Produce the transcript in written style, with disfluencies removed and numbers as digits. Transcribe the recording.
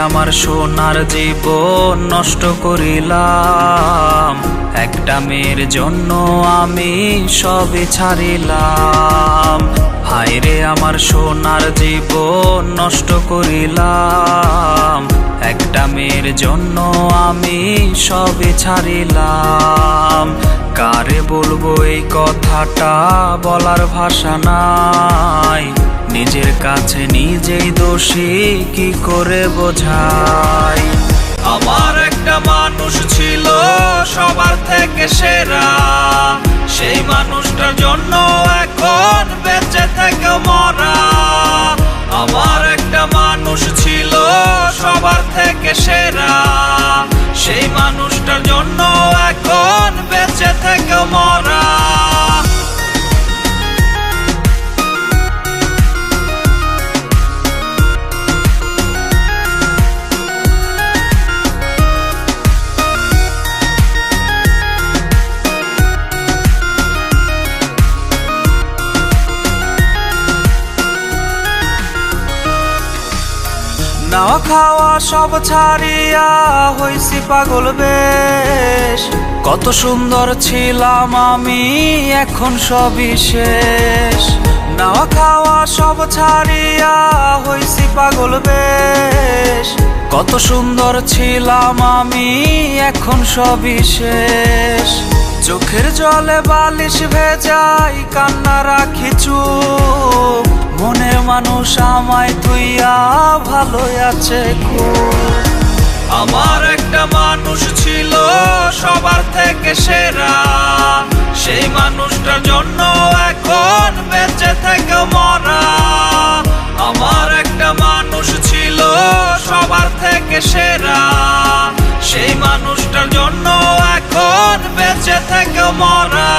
আমার সোনার জীবন নষ্ট করিলাম, একটা মেয়ের জন্য আমি সবই ছাড়িলাম। হায় রে আমার সোনার জীবন নষ্ট করিলাম, একটা মেয়ের জন্য আমি সবই ছাড়িলাম। কারে বলবো এই কথাটা, বলার ভাষা নাই, নিজের কাছে নিজেই দোষী কি করে বোঝাই। আমার একটা মানুষ ছিল সবার থেকে সেরা, সেই মানুষটার জন্য এখন বেঁচে থেকে মরা। আমার একটা মানুষ ছিল সবার থেকে সেরা, সেই মানুষটার জন্য এখন বেঁচে থেকে মরা। নাওয়া খাওয়া সব ছাড়িয়া হইছি পাগল বেশ, কত সুন্দর ছিলাম আমি এখন সবই শেষ। নাওয়া খাওয়া সব ছাড়িয়া হইছি পাগল বেশ, কত সুন্দর ছিলাম আমি এখন সবই শেষ। চোখের জলে বালিশ ভেজাই কান্না রাখি চুপ, মনের মানুষ আমায় তুইয়া ভালো আছে খুব। আমার একটা মানুষ ছিল সবার থেকে সেরা, সেই মানুষটার জন্য এখন বেঁচে থেকে মরা। আমার একটা মানুষ ছিল সবার থেকে সেরা, সেই মানুষটার জন্য এখন বেঁচে থেকে মরা।